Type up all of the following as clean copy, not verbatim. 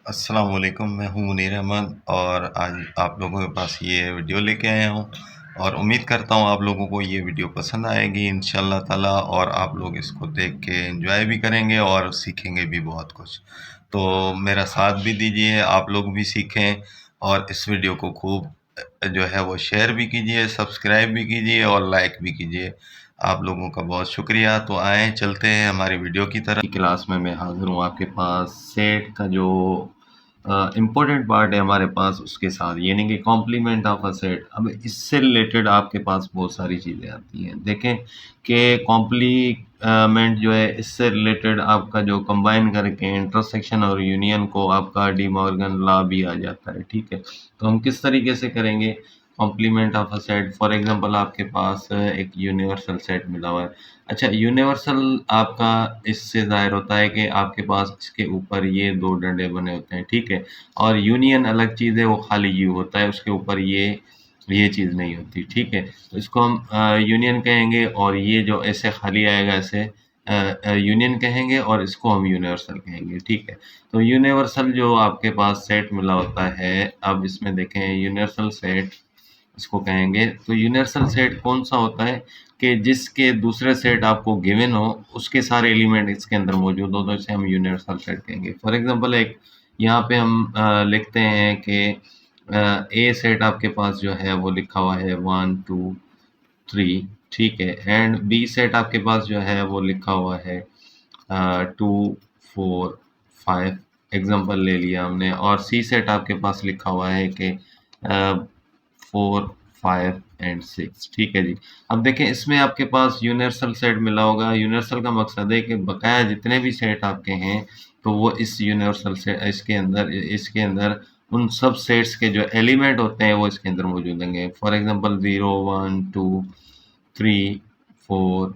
अस्सलाम वालेकुम, मैं हूँ मुनीर अहमद और आज आप लोगों के पास ये वीडियो लेके आया हूँ और उम्मीद करता हूँ आप लोगों को ये वीडियो पसंद आएगी इंशाल्लाह ताला और आप लोग इसको देख के एंजॉय भी करेंगे और सीखेंगे भी बहुत कुछ। तो मेरा साथ भी दीजिए, आप लोग भी सीखें और इस वीडियो को खूब जो है वो शेयर भी कीजिए, सब्सक्राइब भी कीजिए और लाइक भी कीजिए। आप लोगों का बहुत शुक्रिया। तो आएँ चलते हैं हमारी वीडियो की तरफ। क्लास में मैं हाज़िर हूँ आपके पास सेट का जो इम्पोर्टेंट पार्ट है हमारे पास उसके साथ, यानी कि कॉम्प्लीमेंट ऑफ अ सेट। अब इससे रिलेटेड आपके पास बहुत सारी चीज़ें आती हैं। देखें कि कॉम्प्लीमेंट जो है इससे रिलेटेड आपका जो कंबाइन करके इंटरसेक्शन और यूनियन को आपका डी मॉर्गन लॉ भी आ जाता है, ठीक है। तो हम किस तरीके से करेंगे complement of a set? For example आपके पास एक यूनिवर्सल सेट मिला हुआ है। अच्छा, यूनिवर्सल आपका इससे ज़ाहिर होता है कि आपके पास इसके ऊपर ये 2 डंडे बने होते हैं, ठीक है? और यूनियन अलग चीज़ है, वो खाली यू होता है, उसके ऊपर ये चीज़ नहीं होती, ठीक है? तो इसको हम यूनियन कहेंगे और ये जो ऐसे खाली आएगा ऐसे यूनियन कहेंगे और इसको हम यूनिवर्सल कहेंगे, ठीक है? तो यूनिवर्सल जो आपके पास सेट मिला होता है, अब इसमें देखें यूनिवर्सल सेट इसको कहेंगे। तो यूनिवर्सल सेट कौन-सा होता है कि जिसके दूसरे सेट आपको गिवन हो, उसके सारे एलिमेंट इसके अंदर मौजूद हो, तो इसे हम यूनिवर्सल सेट कहेंगे। फॉर एग्ज़ाम्पल एक यहाँ पे हम लिखते हैं कि ए सेट आपके पास जो है वो लिखा हुआ है 1, 2, 3, ठीक है? एंड बी सेट आपके पास जो है वो लिखा हुआ है 2, 4, 5 एग्ज़ाम्पल ले लिया हमने, और सी सेट आपके पास लिखा हुआ है कि 4, 5 एंड 6, ठीक है जी। अब देखें इसमें आपके पास यूनिवर्सल सेट मिला होगा। यूनिवर्सल का मकसद है कि बकाया जितने भी सेट आपके हैं, तो वो इस यूनिवर्सल से इसके अंदर उन सब सेट्स के जो एलिमेंट होते हैं वो इसके अंदर मौजूद होंगे। फॉर एग्ज़ाम्पल 0, 1, 2, 3, 4,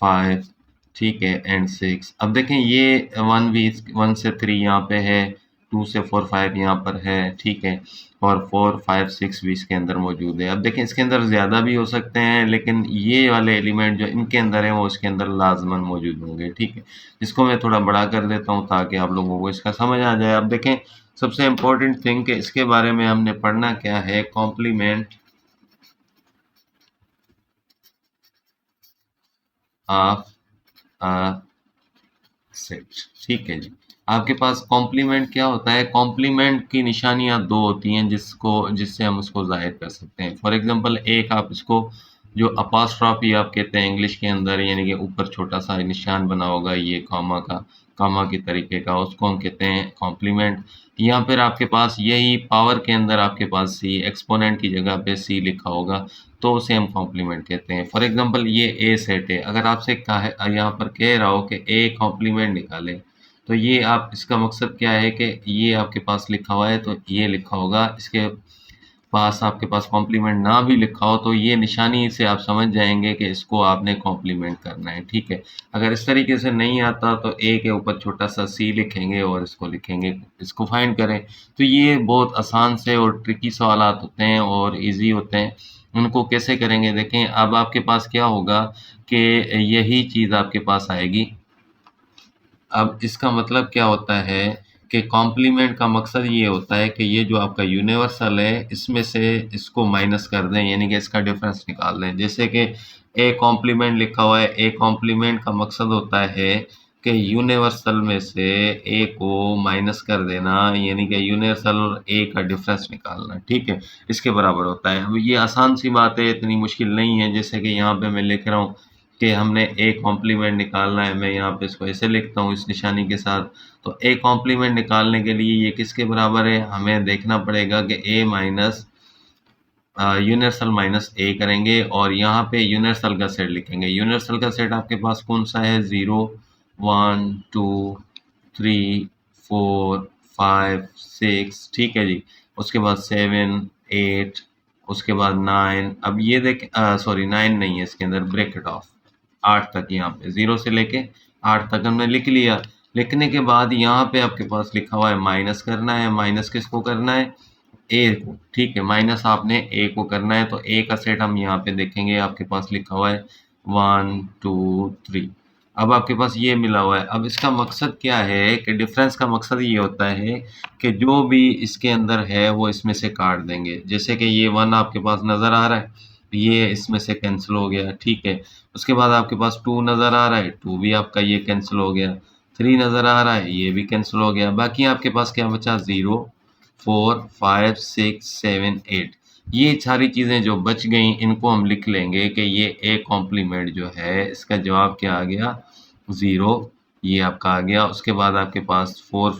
5, ठीक है, एंड 6। अब देखें ये 1 से 3 यहाँ पे है, 2 से 4, 5 यहाँ पर है, ठीक है, और 4, 5, 6 भी इसके अंदर मौजूद है। अब देखें इसके अंदर ज़्यादा भी हो सकते हैं, लेकिन ये वाले एलिमेंट जो इनके अंदर हैं वो इसके अंदर लाज़िमन मौजूद होंगे, ठीक है। इसको मैं थोड़ा बड़ा कर देता हूँ ताकि आप लोगों को इसका समझ आ जाए। अब देखें सबसे इम्पोर्टेंट थिंग कि इसके बारे में हमने पढ़ना क्या है, कॉम्प्लीमेंट ऑफ अ सेट, ठीक है जी। आपके पास कॉम्प्लीमेंट क्या होता है? कॉम्प्लीमेंट की निशानियाँ 2 होती हैं जिससे हम उसको ज़ाहिर कर सकते हैं। फॉर एग्ज़ाम्पल एक आप इसको जो अपॉस्ट्रॉफ़ी आप कहते हैं इंग्लिश के अंदर, यानी कि ऊपर छोटा-सा निशान बना होगा ये कॉमा के तरीके का, उसको हम कहते हैं कॉम्प्लीमेंट। या फिर आपके पास यही पावर के अंदर आपके पास सी एक्सपोनेंट की जगह पे सी लिखा होगा, तो उसे हम कॉम्प्लीमेंट कहते हैं। फॉर एग्ज़ाम्पल ये ए सेट है, अगर आपसे यहाँ पर कह रहा हो कि ए कॉम्प्लीमेंट निकालें, तो ये आप इसका मकसद क्या है कि ये आपके पास लिखा हुआ है तो ये लिखा होगा, इसके पास आपके पास कॉम्प्लीमेंट ना भी लिखा हो तो ये निशानी से आप समझ जाएँगे कि इसको आपने कॉम्प्लीमेंट करना है, ठीक है। अगर इस तरीके से नहीं आता तो ए के ऊपर छोटा-सा सी लिखेंगे और इसको लिखेंगे, इसको फाइंड करें। तो ये बहुत आसान से और ट्रिकी सवालात होते हैं और ईज़ी होते हैं। उनको कैसे करेंगे देखें, अब आपके पास क्या होगा कि यही चीज़ आपके पास आएगी। अब इसका मतलब क्या होता है कि कॉम्प्लीमेंट का मकसद ये होता है कि ये जो आपका यूनिवर्सल है, इसमें से इसको माइनस कर दें, यानी कि इसका डिफरेंस निकाल दें। जैसे कि ए कॉम्प्लीमेंट लिखा हुआ है, ए कॉम्प्लीमेंट का मकसद होता है कि यूनिवर्सल में से ए को माइनस कर देना, यानी कि यूनिवर्सल और ए का डिफरेंस निकालना, ठीक है? इसके बराबर होता है। अब ये आसान सी बात है, इतनी मुश्किल नहीं है। जैसे कि यहाँ पे मैं लिख रहा हूँ कि हमने ए कॉम्प्लीमेंट निकालना है, मैं यहाँ पे इसको ऐसे लिखता हूँ इस निशानी के साथ। तो ए कॉम्प्लीमेंट निकालने के लिए ये किसके बराबर है? हमें देखना पड़ेगा कि ए माइनस यूनिवर्सल माइनस ए करेंगे और यहाँ पे यूनिवर्सल का सेट लिखेंगे। यूनिवर्सल का सेट आपके पास कौन-सा है? 0, 1, 2, 3, 4, 5, 6, ठीक है जी। उसके बाद 7, 8, उसके बाद 9। अब ये सॉरी 9 नहीं है इसके अंदर, ब्रैकेट ऑफ 8 तक, यहाँ पे 0 से लेके 8 तक हमने लिख लिया। लिखने के बाद यहाँ पे आपके पास लिखा हुआ है माइनस करना है। माइनस किसको करना है? ए को, ठीक है। माइनस आपने ए को करना है, तो ए का सेट हम यहाँ पे देखेंगे आपके पास लिखा हुआ है 1, 2, 3। अब आपके पास ये मिला हुआ है। अब इसका मकसद क्या है कि डिफरेंस का मकसद ये होता है कि जो भी इसके अंदर है वो इसमें से काट देंगे। जैसे कि ये 1 आपके पास नज़र आ रहा है, ये इसमें से कैंसिल हो गया, ठीक है। उसके बाद आपके पास 2 नज़र आ रहा है, 2 भी आपका ये कैंसिल हो गया। 3 नज़र आ रहा है, ये भी कैंसिल हो गया। बाकी आपके पास क्या बचा, 0, 4, 5, 6, 7, 8। ये सारी चीज़ें जो बच गई इनको हम लिख लेंगे कि ये ए कॉम्प्लीमेंट जो है इसका जवाब क्या आ गया, 0। ये आपका आ गया। उसके बाद आपके पास 4,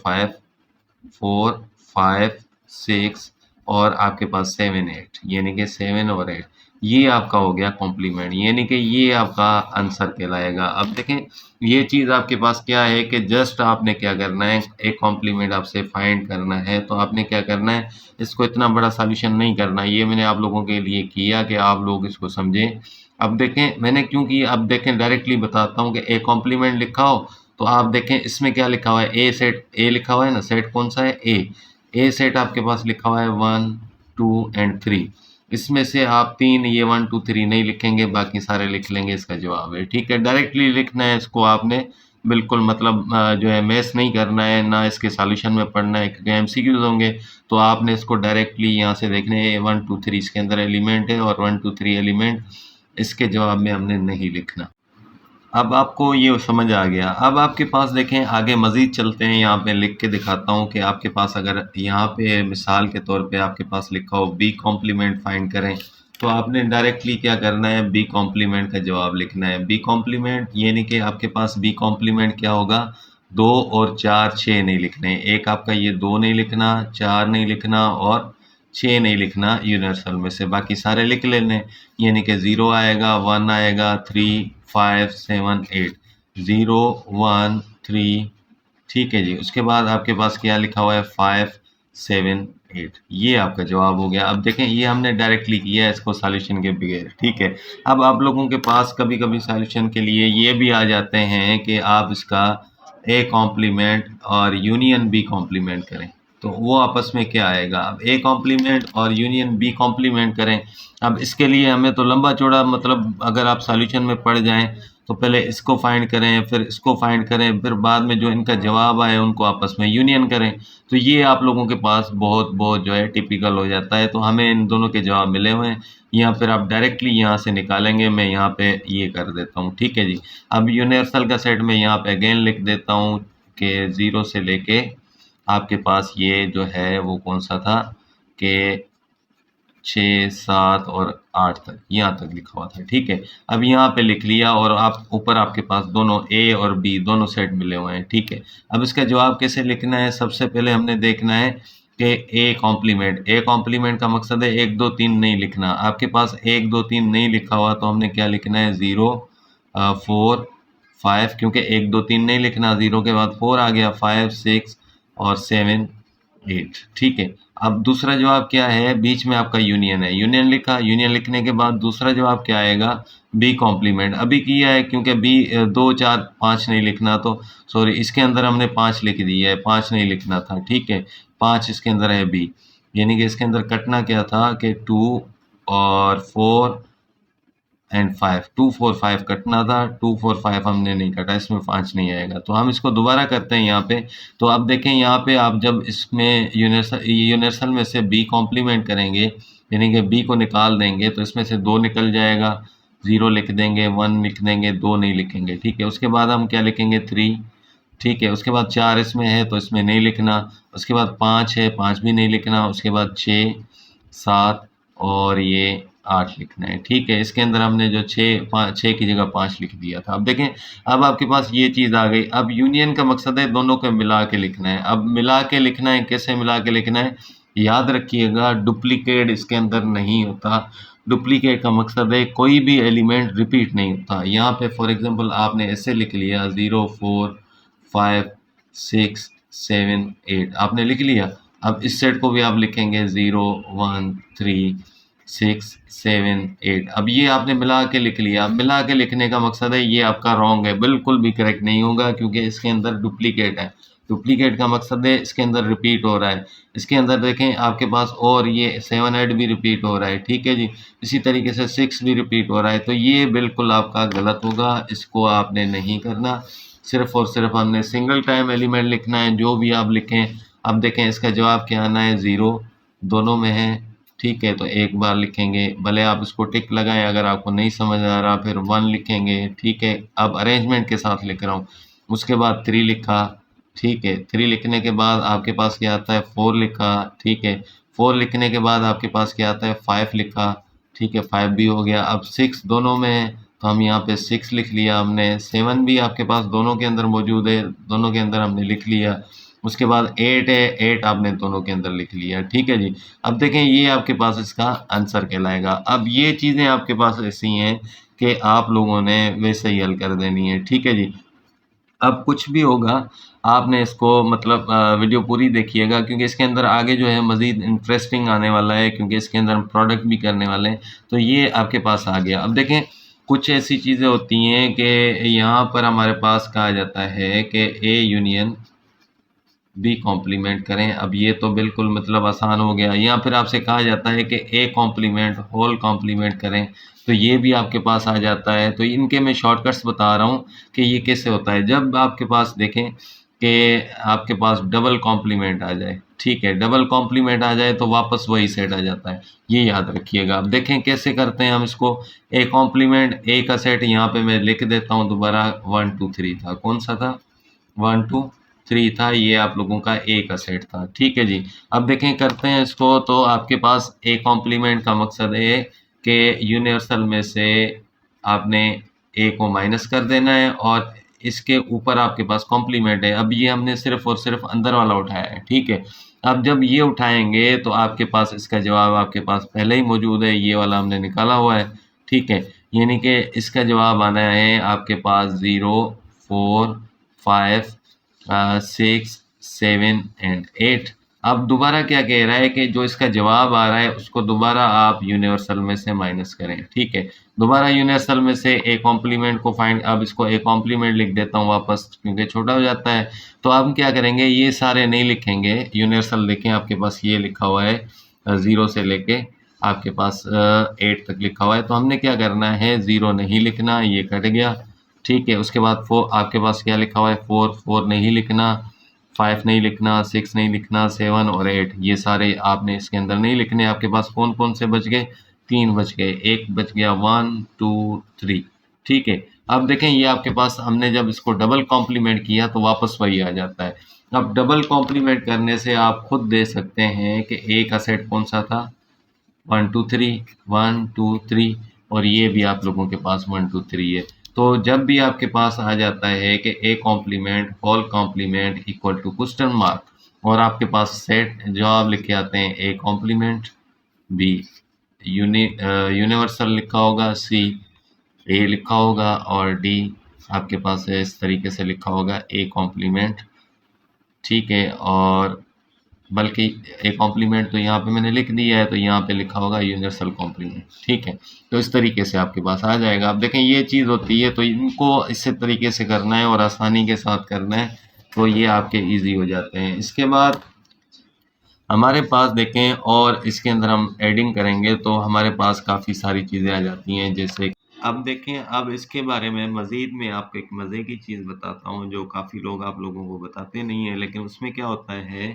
5, 6 और आपके पास 7, 8, यानी कि 7 और 8, ये आपका हो गया कॉम्प्लीमेंट, यानी कि ये आपका आंसर कहलाएगा। अब देखें ये चीज़ आपके पास क्या है कि जस्ट आपने क्या करना है, एक कॉम्प्लीमेंट आपसे फाइंड करना है, तो आपने क्या करना है, इसको इतना बड़ा सॉल्यूशन नहीं करना। ये मैंने आप लोगों के लिए किया कि आप लोग इसको समझें। अब देखें मैंने क्यों किया, अब देखें डायरेक्टली बताता हूँ कि ए कॉम्प्लीमेंट लिखा हो तो आप देखें इसमें क्या लिखा हुआ है, ए सेट, ए लिखा हुआ है ना, सेट कौन सा है, ए सेट आपके पास लिखा हुआ है 1, 2 एंड 3। इसमें से आप 3 ये 1, 2, 3 नहीं लिखेंगे, बाकी सारे लिख लेंगे, इसका जवाब है, ठीक है। डायरेक्टली लिखना है इसको आपने, बिल्कुल मतलब जो है मैस नहीं करना है, ना इसके सॉल्यूशन में पढ़ना है, क्योंकि एमसीक्यूज होंगे। तो आपने इसको डायरेक्टली यहाँ से देखने है, 1, 2, 3 इसके अंदर एलिमेंट है और 1, 2, 3 एलिमेंट इसके जवाब में हमने नहीं लिखना। अब आपको ये समझ आ गया। अब आपके पास देखें आगे मज़ीद चलते हैं, यहाँ पे लिख के दिखाता हूँ कि आपके पास अगर यहाँ पे मिसाल के तौर पे आपके पास लिखा हो बी कॉम्प्लीमेंट फाइंड करें, तो आपने डायरेक्टली क्या करना है, बी कॉम्प्लीमेंट का जवाब लिखना है। बी कॉम्प्लीमेंट यानी कि आपके पास बी कॉम्प्लीमेंट क्या होगा, 2 और 4, 6 नहीं लिखने। एक आपका ये 2 नहीं लिखना, 4 नहीं लिखना और 6 नहीं लिखना यूनिवर्सल में से, बाकी सारे लिख लेने। यानी कि 0 आएगा, 1 आएगा, 3, 5, 7, 8, 0, 1, 3, ठीक है जी। उसके बाद आपके पास क्या लिखा हुआ है, 5, 7, 8, ये आपका जवाब हो गया। अब देखें ये हमने डायरेक्टली किया है इसको सॉल्यूशन के बगैर, ठीक है। अब आप लोगों के पास कभी कभी सॉल्यूशन के लिए ये भी आ जाते हैं कि आप इसका ए कॉम्प्लीमेंट और यूनियन बी कॉम्प्लीमेंट करें, तो वो आपस में क्या आएगा, अब ए कॉम्प्लीमेंट और यूनियन बी कॉम्प्लीमेंट करें। अब इसके लिए हमें तो लंबा चौड़ा मतलब अगर आप सॉल्यूशन में पड़ जाएं तो पहले इसको फाइंड करें, फिर इसको फाइंड करें, फिर बाद में जो इनका जवाब आए उनको आपस में यूनियन करें। तो ये आप लोगों के पास बहुत बहुत जो है टिपिकल हो जाता है। तो हमें इन दोनों के जवाब मिले हुए हैं, या फिर आप डायरेक्टली यहाँ से निकालेंगे। मैं यहाँ पे ये कर देता हूँ, ठीक है जी। अब यूनिवर्सल का सेट में यहाँ पे अगेन लिख देता हूँ कि 0 से लेके आपके पास ये जो है वो कौन सा था कि 6, 7 और 8 तक, यहाँ तक लिखा हुआ था, ठीक है। अब यहाँ पे लिख लिया और आप ऊपर आपके पास दोनों ए और बी दोनों सेट मिले हुए हैं, ठीक है। अब इसका जवाब कैसे लिखना है, सबसे पहले हमने देखना है कि ए कॉम्प्लीमेंट, ए कॉम्प्लीमेंट का मकसद है 1, 2, 3 नहीं लिखना। आपके पास 1, 2, 3 नहीं लिखा हुआ तो हमने क्या लिखना है, 0, 4, 5, क्योंकि 1, 2, 3 नहीं लिखना, 0 के बाद 4 आ गया, 5, 6 और 7, 8, ठीक है। अब दूसरा जवाब क्या है, बीच में आपका यूनियन है, यूनियन लिखा, यूनियन लिखने के बाद दूसरा जवाब क्या आएगा, बी कॉम्प्लीमेंट। अभी किया है क्योंकि बी 2, 4, 5 नहीं लिखना, तो सॉरी इसके अंदर हमने 5 लिख दिया है, 5 नहीं लिखना था, ठीक है। 5 इसके अंदर है बी, यानी कि इसके अंदर कटना क्या था कि 2 और 4 एंड 5, 2, 4, 5 कटना था, 2, 4, 5 हमने नहीं कटा, इसमें 5 नहीं आएगा। तो हम इसको दोबारा करते हैं यहाँ पे। तो अब देखें यहाँ पे आप जब इसमें यूनिवर्सल में से बी कॉम्प्लीमेंट करेंगे, यानी कि बी को निकाल देंगे, तो इसमें से 2 निकल जाएगा, 0 लिख देंगे, 1 लिख देंगे, 2 नहीं लिखेंगे, ठीक है। उसके बाद हम क्या लिखेंगे, 3, ठीक है। उसके बाद 4 इसमें है तो इसमें नहीं लिखना। उसके बाद 5 है, 5 भी नहीं लिखना। उसके बाद 6, 7 और ये 8 लिखना है, ठीक है। इसके अंदर हमने जो 6 की जगह 5 लिख दिया था। अब देखें अब आपके पास ये चीज़ आ गई। अब यूनियन का मकसद है दोनों को मिला के लिखना है। अब मिला के लिखना है, कैसे मिला के लिखना है, याद रखिएगा डुप्लीकेट इसके अंदर नहीं होता। डुप्लीकेट का मकसद है कोई भी एलिमेंट रिपीट नहीं होता। यहाँ पे फॉर एग्जांपल आपने ऐसे लिख लिया 0, 4, 5, 6, 7, 8 आपने लिख लिया। अब इस सेट को भी आप लिखेंगे 0, 1, 3, 6, 7, 8। अब ये आपने मिला के लिख लिया। मिला के लिखने का मकसद है ये आपका रॉन्ग है, बिल्कुल भी करेक्ट नहीं होगा क्योंकि इसके अंदर डुप्लीकेट है। डुप्लीकेट का मकसद है इसके अंदर रिपीट हो रहा है। इसके अंदर देखें आपके पास और ये 7 8 भी रिपीट हो रहा है, ठीक है जी। इसी तरीके से 6 भी रिपीट हो रहा है, तो ये बिल्कुल आपका गलत होगा, इसको आपने नहीं करना। सिर्फ और सिर्फ हमने सिंगल टाइम एलिमेंट लिखना है, जो भी आप लिखें। अब देखें इसका जवाब क्या आना है, 0 दोनों में है, ठीक है। तो एक बार लिखेंगे, भले आप इसको टिक लगाएं अगर आपको नहीं समझ आ रहा, फिर 1 लिखेंगे, ठीक है। अब अरेंजमेंट के साथ लिख रहा हूँ। उसके बाद 3 लिखा, ठीक है। 3 लिखने के बाद आपके पास क्या आता है, 4 लिखा, ठीक है। 4 लिखने के बाद आपके पास क्या आता है, 5 लिखा, ठीक है। 5 भी हो गया। अब 6 दोनों में है, तो हम यहाँ पे 6 लिख लिया हमने। 7 भी आपके पास दोनों के अंदर मौजूद है, दोनों के अंदर हमने लिख लिया। उसके बाद 8 है, 8 आपने दोनों के अंदर लिख लिया, ठीक है जी। अब देखें ये आपके पास इसका आंसर कहलाएगा। अब ये चीज़ें आपके पास ऐसी हैं कि आप लोगों ने वैसे ही हल कर देनी है, ठीक है जी। अब कुछ भी होगा आपने इसको मतलब वीडियो पूरी देखिएगा, क्योंकि इसके अंदर आगे जो है मज़ीद इंटरेस्टिंग आने वाला है, क्योंकि इसके अंदर हम प्रोडक्ट भी करने वाले हैं। तो ये आपके पास आ गया। अब देखें कुछ ऐसी चीज़ें होती हैं कि यहाँ पर हमारे पास कहा जाता है कि ए यूनियन बी कॉम्प्लीमेंट करें। अब ये तो बिल्कुल मतलब आसान हो गया। या फिर आपसे कहा जाता है कि ए कॉम्प्लीमेंट होल कॉम्प्लीमेंट करें, तो ये भी आपके पास आ जाता है। तो इनके मैं शॉर्टकट्स बता रहा हूँ कि ये कैसे होता है। जब आपके पास देखें कि आपके पास डबल कॉम्प्लीमेंट आ जाए, ठीक है, डबल कॉम्प्लीमेंट आ जाए तो वापस वही सेट आ जाता है, ये याद रखिएगा। अब देखें कैसे करते हैं हम इसको। ए कॉम्प्लीमेंट, ए का सेट यहाँ पे मैं लिख देता हूँ दोबारा, 1 2 3 था, कौन सा था, 1 2 3 था, ये आप लोगों का ए का सेट था, ठीक है जी। अब देखें करते हैं इसको। तो आपके पास ए कॉम्प्लीमेंट का मकसद है कि यूनिवर्सल में से आपने ए को माइनस कर देना है और इसके ऊपर आपके पास कॉम्प्लीमेंट है। अब ये हमने सिर्फ और सिर्फ अंदर वाला उठाया है, ठीक है। अब जब ये उठाएंगे तो आपके पास इसका जवाब आपके पास पहले ही मौजूद है, ये वाला हमने निकाला हुआ है, ठीक है। यानी कि इसका जवाब आना है आपके पास 0 4 5 6 7 एंड 8। अब दोबारा क्या कह रहा है कि जो इसका जवाब आ रहा है उसको दोबारा आप यूनिवर्सल में से माइनस करें, ठीक है। दोबारा यूनिवर्सल में से ए कॉम्प्लीमेंट को फाइंड, अब इसको ए कॉम्प्लीमेंट लिख देता हूँ वापस, क्योंकि छोटा हो जाता है। तो अब हम क्या करेंगे, ये सारे नहीं लिखेंगे यूनिवर्सल। देखें आपके पास ये लिखा हुआ है 0 से लेके आपके पास 8 तक लिखा हुआ है। तो हमने क्या करना है, 0 नहीं लिखना, ये कट गया, ठीक है। उसके बाद 4 आपके पास क्या लिखा हुआ है, 4 4 नहीं लिखना, 5 नहीं लिखना, 6 नहीं लिखना, 7 और 8 ये सारे आपने इसके अंदर नहीं लिखने। आपके पास कौन कौन से बच गए, 3 बच गए, एक बच गया 1 2 3, ठीक है। अब देखें ये आपके पास हमने जब इसको डबल कॉम्प्लीमेंट किया तो वापस वही आ जाता है। अब डबल कॉम्प्लीमेंट करने से आप खुद दे सकते हैं कि ए का सेट कौन सा था, 1 2 3 1 2 3, और ये भी आप लोगों के पास 1 2 3 है। तो जब भी आपके पास आ जाता है कि A complement whole complement equal to question mark और आपके पास सेट जवाब लिखे आते हैं ए कॉम्प्लीमेंट, बी यूनिवर्सल लिखा होगा, सी ए लिखा होगा और डी आपके पास है इस तरीके से लिखा होगा ए कॉम्प्लीमेंट, ठीक है। और बल्कि एक कॉम्प्लीमेंट तो यहाँ पे मैंने लिख दिया है, तो यहाँ पे लिखा होगा यूनिवर्सल कॉम्प्लीमेंट, ठीक है। तो इस तरीके से आपके पास आ जाएगा। अब देखें ये चीज़ होती है, तो इनको इस तरीके से करना है और आसानी के साथ करना है, तो ये आपके इजी हो जाते हैं। इसके बाद हमारे पास देखें और इसके अंदर हम एडिंग करेंगे तो हमारे पास काफ़ी सारी चीज़ें आ जाती हैं। जैसे अब देखें, अब इसके बारे में मज़ीद मैं आपको एक मज़े की चीज़ बताता हूँ जो काफ़ी लोग आप लोगों को बताते नहीं हैं, लेकिन उसमें क्या होता है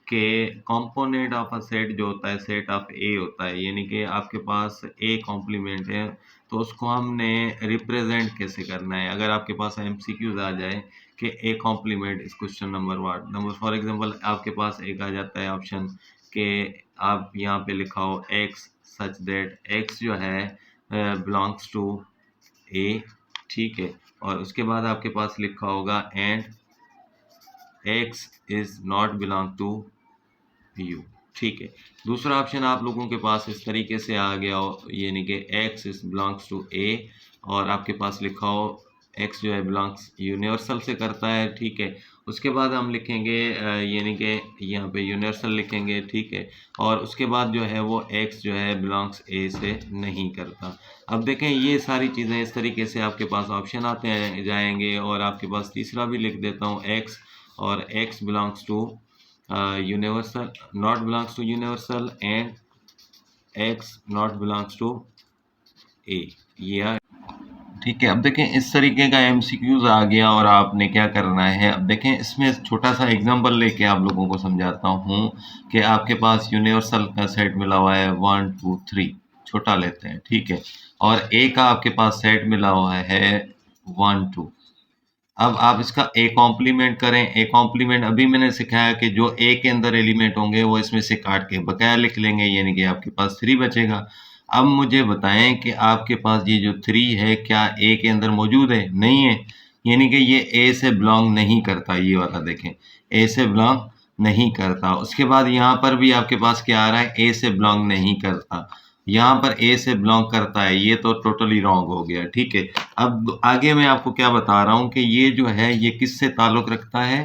कि कंपोनेंट ऑफ अ सेट जो होता है, सेट ऑफ ए होता है, यानी कि आपके पास ए कॉम्प्लीमेंट है, तो उसको हमने रिप्रेजेंट कैसे करना है। अगर आपके पास एमसीक्यूज आ जाए कि ए कॉम्प्लीमेंट इस question number watt number, for example आपके पास एक आ जाता है ऑप्शन कि आप यहाँ पे लिखा हो एक्स सच दैट एक्स जो है बिलोंग्स टू ए, ठीक है। और उसके बाद आपके पास लिखा होगा and x is not belong to you, ठीक है। दूसरा ऑप्शन आप लोगों के पास इस तरीके से आ गया हो, यानी कि एक्स इज बिलोंग्स टू ए और आपके पास लिखा हो एक्स जो है बिलोंग्स यूनिवर्सल से करता है, ठीक है। उसके बाद हम लिखेंगे यानी कि यहाँ पे यूनिवर्सल लिखेंगे, ठीक है। और उसके बाद जो है वो एक्स जो है बिलोंग्स ए से नहीं करता। अब देखें ये सारी चीज़ें इस तरीके से आपके पास ऑप्शन आते हैं जाएंगे। और आपके पास तीसरा भी लिख देता हूँ एक्स और x belongs to universal, not belongs to universal, and x not belongs to A. ये ठीक है। अब देखें इस तरीके का एमसीक्यूज आ गया और आपने क्या करना है। अब देखें इसमें छोटा सा एग्जांपल लेके आप लोगों को समझाता हूँ कि आपके पास यूनिवर्सल का सेट मिला हुआ है 1 2 3, छोटा लेते हैं, ठीक है, और ए का आपके पास सेट मिला हुआ है 1 2। अब आप इसका ए कॉम्प्लीमेंट करें। ए कॉम्प्लीमेंट अभी मैंने सिखाया कि जो ए के अंदर एलिमेंट होंगे वो इसमें से काट के बकाया लिख लेंगे, यानी कि आपके पास 3 बचेगा। अब मुझे बताएं कि आपके पास ये जो 3 है क्या ए के अंदर मौजूद है? नहीं है, यानी कि ये ए से बिलोंग नहीं करता। ये वाला देखें, ए से बिलोंग नहीं करता। उसके बाद यहाँ पर भी आपके पास क्या आ रहा है? ए से बिलोंग नहीं करता। यहाँ पर ए से बिलोंग करता है, ये तो टोटली रॉन्ग हो गया, ठीक है। अब आगे मैं आपको क्या बता रहा हूँ कि ये जो है ये किससे ताल्लुक रखता है?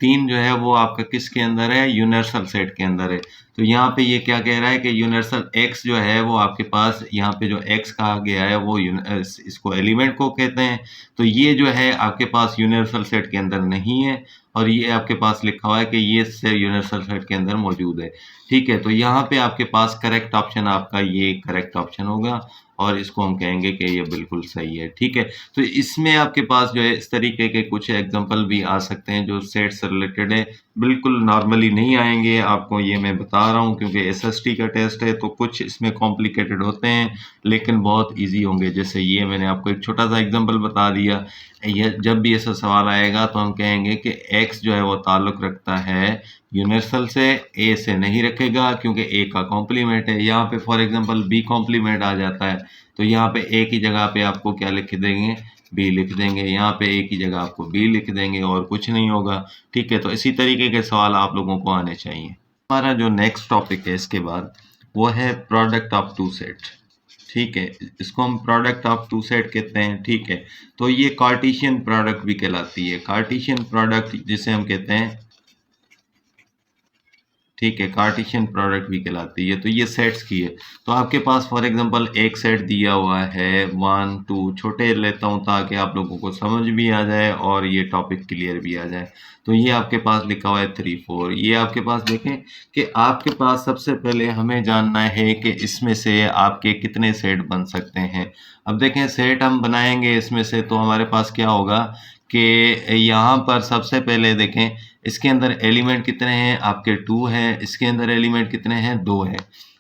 3 जो है वो आपका किसके अंदर है? यूनिवर्सल सेट के अंदर है। तो यहाँ पे ये क्या कह रहा है कि यूनिवर्सल x जो है वो आपके पास, यहाँ पे जो x कहा गया है वो इसको एलिमेंट को कहते हैं। तो ये जो है आपके पास यूनिवर्सल सेट के अंदर नहीं है, और ये आपके पास लिखा हुआ है कि ये से यूनिवर्सल सेट के अंदर मौजूद है, ठीक है। तो यहाँ पे आपके पास करेक्ट ऑप्शन आपका ये करेक्ट ऑप्शन होगा, और इसको हम कहेंगे कि ये बिल्कुल सही है, ठीक है। तो इसमें आपके पास जो है इस तरीके के कुछ एग्जांपल भी आ सकते हैं जो सेट से रिलेटेड है। बिल्कुल नॉर्मली नहीं आएंगे, आपको ये मैं बता रहा हूँ क्योंकि एसएसटी का टेस्ट है, तो कुछ इसमें कॉम्प्लिकेटेड होते हैं लेकिन बहुत इजी होंगे। जैसे ये मैंने आपको एक छोटा सा एग्जांपल बता दिया। ये जब भी ऐसा सवाल आएगा तो हम कहेंगे कि एक्स जो है वो ताल्लुक़ रखता है यूनिवर्सल से, ए से नहीं रखेगा क्योंकि ए का कॉम्प्लीमेंट है। यहाँ पे फॉर एग्जांपल बी कॉम्प्लीमेंट आ जाता है, तो यहाँ पे ए की जगह पे आपको क्या लिख देंगे? बी लिख देंगे। यहाँ पे ए की जगह आपको बी लिख देंगे और कुछ नहीं होगा, ठीक है। तो इसी तरीके के सवाल आप लोगों को आने चाहिए। हमारा जो नेक्स्ट टॉपिक है इसके बाद वो है प्रोडक्ट ऑफ टू सेट, ठीक है। इसको हम प्रोडक्ट ऑफ टू सेट कहते हैं, ठीक है। तो ये कार्टेशियन प्रोडक्ट भी कहलाती है। कार्टेशियन प्रोडक्ट जिसे हम कहते हैं, ठीक है, कार्टेशियन प्रोडक्ट भी कहलाती है। तो ये सेट्स की है। तो आपके पास फॉर एग्जांपल एक सेट दिया हुआ है 1 2, छोटे लेता हूँ ताकि आप लोगों को समझ भी आ जाए और ये टॉपिक क्लियर भी आ जाए। तो ये आपके पास लिखा हुआ है 3 4। ये आपके पास देखें कि आपके पास सबसे पहले हमें जानना है कि इसमें से आपके कितने सेट बन सकते हैं। अब देखें सेट हम बनाएंगे इसमें से, तो हमारे पास क्या होगा कि यहाँ पर सबसे पहले देखें इसके अंदर एलिमेंट कितने हैं? आपके 2 हैं। इसके अंदर एलिमेंट कितने हैं? 2 हैं।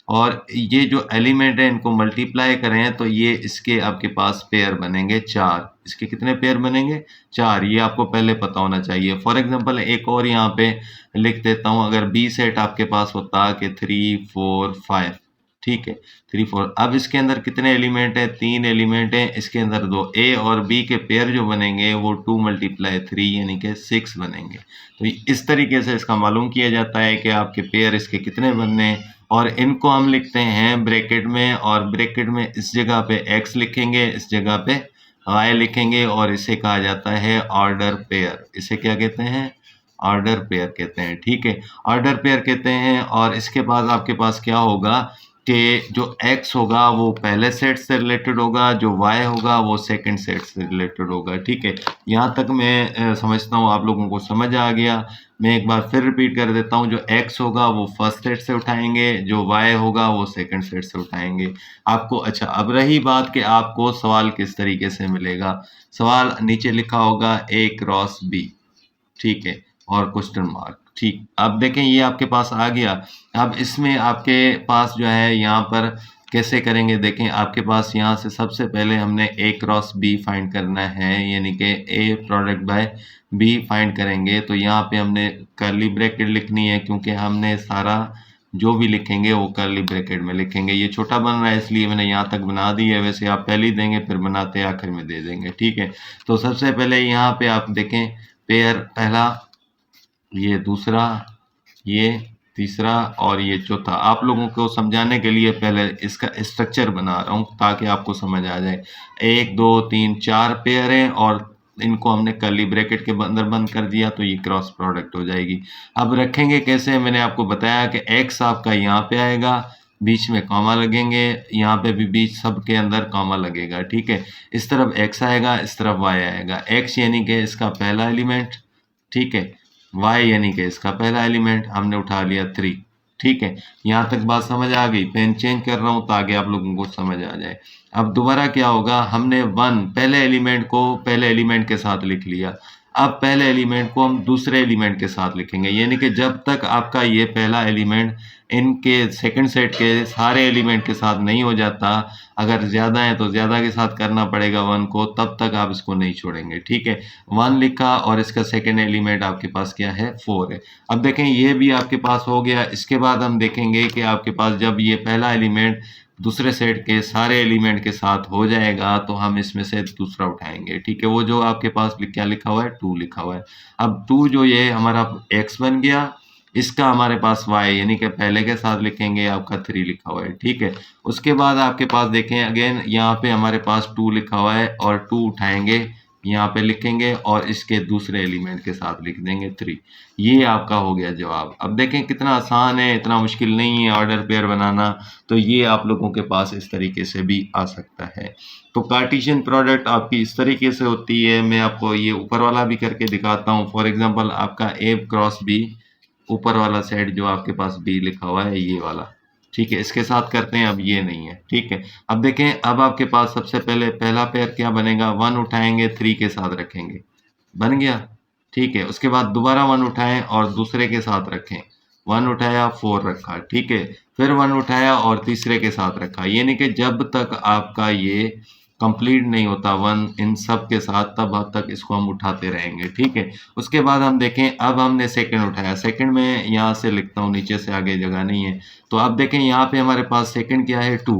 और ये जो एलिमेंट है इनको मल्टीप्लाई करें तो ये इसके आपके पास पेयर बनेंगे 4। इसके कितने पेयर बनेंगे? 4। ये आपको पहले पता होना चाहिए। फॉर एग्जांपल एक और यहाँ पे लिख देता हूँ, अगर बी सेट आपके पास होता कि 3 4 5, ठीक है, 3 4। अब इसके अंदर कितने एलिमेंट हैं? 3 एलिमेंट हैं। इसके अंदर 2, ए और बी के पेयर जो बनेंगे वो 2 × 3 यानी कि 6 बनेंगे। तो इस तरीके से इसका मालूम किया जाता है कि आपके पेयर इसके कितने बनने हैं, और इनको हम लिखते हैं ब्रैकेट में, और ब्रैकेट में इस जगह पे x लिखेंगे, इस जगह पे y लिखेंगे, और इसे कहा जाता है ऑर्डर पेयर। इसे क्या कहते हैं? ऑर्डर पेयर कहते हैं, ठीक है, ऑर्डर पेयर कहते हैं। और इसके बाद आपके पास क्या होगा कि जो x होगा वो पहले सेट से रिलेटेड होगा, जो y होगा वो सेकंड सेट से रिलेटेड होगा, ठीक है। यहाँ तक मैं समझता हूँ आप लोगों को समझ आ गया। मैं एक बार फिर रिपीट कर देता हूँ, जो x होगा वो फर्स्ट सेट से उठाएंगे, जो y होगा वो सेकंड सेट से उठाएंगे आपको। अच्छा, अब रही बात कि आपको सवाल किस तरीके से मिलेगा। सवाल नीचे लिखा होगा A क्रॉस B, ठीक है, और क्वेश्चन मार्क, ठीक। अब देखें ये आपके पास आ गया। अब इसमें आपके पास जो है यहाँ पर कैसे करेंगे, देखें आपके पास यहाँ से सबसे पहले हमने A क्रॉस B फाइंड करना है, यानी कि A product by B find करेंगे। तो यहाँ पे हमने कर्ली ब्रैकेट लिखनी है क्योंकि हमने सारा जो भी लिखेंगे वो कर्ली ब्रैकेट में लिखेंगे। ये छोटा बन रहा है इसलिए मैंने यहाँ तक बना दी है, वैसे आप पहले ही देंगे फिर बनाते आखिर में दे देंगे, ठीक है। तो सबसे पहले यहाँ पे आप देखें पेयर पहला, ये दूसरा, ये तीसरा और ये चौथा। आप लोगों को समझाने के लिए पहले इसका स्ट्रक्चर बना रहा हूँ ताकि आपको समझ आ जाए। 1 2 3 4 पेयर हैं और इनको हमने कर्ली ब्रैकेट के अंदर बंद कर दिया, तो ये क्रॉस प्रोडक्ट हो जाएगी। अब रखेंगे कैसे, मैंने आपको बताया कि x आपका यहाँ पे आएगा, बीच में कॉमा लगेंगे, यहाँ पे भी बीच सब के अंदर कॉमा लगेगा, ठीक है। इस तरफ x आएगा, इस तरफ y आएगा। x यानी कि इसका पहला एलिमेंट, ठीक है, वाई यानी कि इसका पहला एलिमेंट हमने उठा लिया 3। ठीक है, यहाँ तक बात समझ आ गई। पेन चेंज कर रहा हूँ ताकि आप लोगों को समझ आ जाए। अब दोबारा क्या होगा, हमने 1 पहले एलिमेंट को पहले एलिमेंट के साथ लिख लिया। अब पहले एलिमेंट को हम दूसरे एलिमेंट के साथ लिखेंगे, यानी कि जब तक आपका ये पहला एलिमेंट इनके सेकंड सेट के सारे एलिमेंट के साथ नहीं हो जाता, अगर ज़्यादा है तो ज़्यादा के साथ करना पड़ेगा 1 को, तब तक आप इसको नहीं छोड़ेंगे। ठीक है, 1 लिखा और इसका सेकंड एलिमेंट आपके पास क्या है, 4 है। अब देखें ये भी आपके पास हो गया। इसके बाद हम देखेंगे कि आपके पास जब ये पहला एलिमेंट दूसरे सेट के सारे एलिमेंट के साथ हो जाएगा तो हम इसमें से दूसरा उठाएंगे। ठीक है, वो जो आपके पास क्या लिखा हुआ है, 2 लिखा हुआ है। अब 2 जो ये हमारा x बन गया, इसका हमारे पास y यानी कि पहले के साथ लिखेंगे आपका 3 लिखा हुआ है। ठीक है, उसके बाद आपके पास देखें अगेन यहाँ पे हमारे पास 2 लिखा हुआ है और 2 उठाएंगे, यहाँ पे लिखेंगे और इसके दूसरे एलिमेंट के साथ लिख देंगे 3। ये आपका हो गया जवाब। अब देखें कितना आसान है, इतना मुश्किल नहीं है ऑर्डर पेयर बनाना। तो ये आप लोगों के पास इस तरीके से भी आ सकता है। तो कार्टेशियन प्रोडक्ट आपकी इस तरीके से होती है। मैं आपको ये ऊपर वाला भी करके दिखाता हूँ। फॉर एग्जांपल आपका ए क्रॉस बी, ऊपर वाला सेट जो आपके पास बी लिखा हुआ है ये वाला, ठीक है, इसके साथ करते हैं। अब ये नहीं है, ठीक है। अब देखें, अब आपके पास सबसे पहले पहला पेयर क्या बनेगा, 1 उठाएंगे 3 के साथ रखेंगे, बन गया। ठीक है, उसके बाद दोबारा 1 उठाएं और दूसरे के साथ रखें, 1 उठाया 4 रखा, ठीक है, फिर 1 उठाया और तीसरे के साथ रखा। यानी कि जब तक आपका ये कंप्लीट नहीं होता 1 इन सब के साथ, तब तक इसको हम उठाते रहेंगे। ठीक है, उसके बाद हम देखें, अब हमने सेकंड उठाया। सेकंड में यहाँ से लिखता हूँ, नीचे से आगे जगह नहीं है। तो अब देखें यहाँ पे हमारे पास सेकंड क्या है, 2।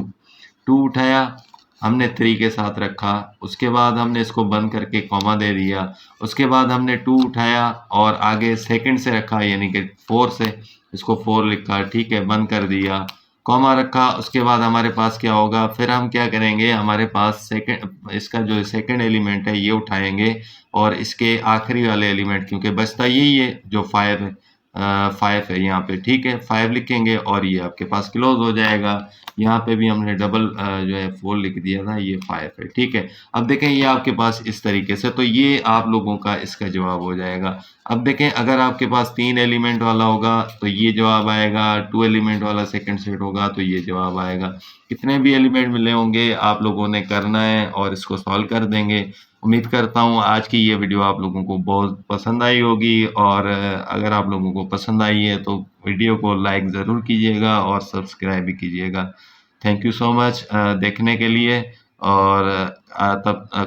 2 उठाया, हमने 3 के साथ रखा, उसके बाद हमने इसको बंद करके कॉमा दे दिया। उसके बाद हमने 2 उठाया और आगे सेकंड से रखा, यानी कि 4 से इसको 4 लिखा, ठीक है, बंद कर दिया, कॉमा रखा। उसके बाद हमारे पास क्या होगा, फिर हम क्या करेंगे, हमारे पास सेकंड, इसका जो सेकंड एलिमेंट है ये उठाएंगे और इसके आखिरी वाले एलिमेंट, क्योंकि बचता यही है जो 5 है, 5 है यहाँ पे, ठीक है, 5 लिखेंगे और ये आपके पास क्लोज हो जाएगा। यहाँ पे भी हमने डबल जो है 4 लिख दिया था, ये 5 है, ठीक है। अब देखें ये आपके पास इस तरीके से, तो ये आप लोगों का इसका जवाब हो जाएगा। अब देखें, अगर आपके पास 3 एलिमेंट वाला होगा तो ये जवाब आएगा, 2 एलिमेंट वाला सेकंड सेट होगा तो ये जवाब आएगा। कितने भी एलिमेंट मिले होंगे आप लोगों ने करना है और इसको सॉल्व कर देंगे। उम्मीद करता हूँ आज की ये वीडियो आप लोगों को बहुत पसंद आई होगी, और अगर आप लोगों को पसंद आई है तो वीडियो को लाइक ज़रूर कीजिएगा और सब्सक्राइब भी कीजिएगा। थैंक यू सो मच देखने के लिए, और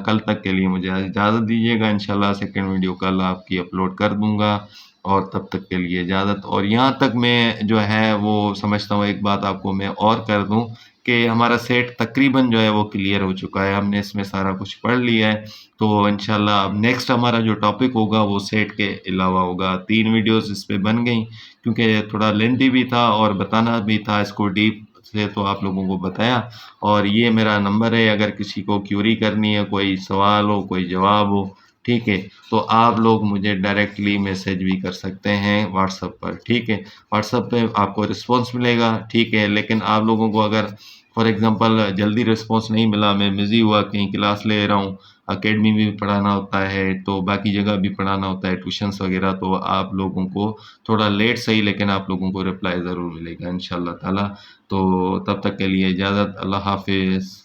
कल तक के लिए मुझे इजाज़त दीजिएगा। इंशाल्लाह सेकंड वीडियो कल आपकी अपलोड कर दूंगा, और तब तक के लिए इजाज़त। और यहाँ तक मैं जो है वो समझता हूँ, एक बात आपको मैं और कर दूँ कि हमारा सेट तकरीबन जो है वो क्लियर हो चुका है, हमने इसमें सारा कुछ पढ़ लिया है। तो इंशाल्लाह अब नेक्स्ट हमारा जो टॉपिक होगा वो सेट के अलावा होगा। 3 वीडियोस इस पे बन गई, क्योंकि थोड़ा लेंथी भी था और बताना भी था इसको डीप से, तो आप लोगों को बताया। और ये मेरा नंबर है, अगर किसी को क्यूरी करनी है, कोई सवाल हो, कोई जवाब हो, ठीक है, तो आप लोग मुझे डायरेक्टली मैसेज भी कर सकते हैं व्हाट्सएप पर। ठीक है, व्हाट्सएप पे आपको रिस्पॉन्स मिलेगा, ठीक है। लेकिन आप लोगों को अगर फॉर एग्जांपल जल्दी रिस्पॉन्स नहीं मिला, मैं बिज़ी हुआ, कहीं क्लास ले रहा हूँ, अकेडमी में भी पढ़ाना होता है, तो बाकी जगह भी पढ़ाना होता है, ट्यूशन्स वगैरह, तो आप लोगों को थोड़ा लेट सही, लेकिन आप लोगों को रिप्लाई ज़रूर मिलेगा इंशाल्लाह ताला। तो तब तक के लिए इजाज़त, अल्लाह हाफ़िज़।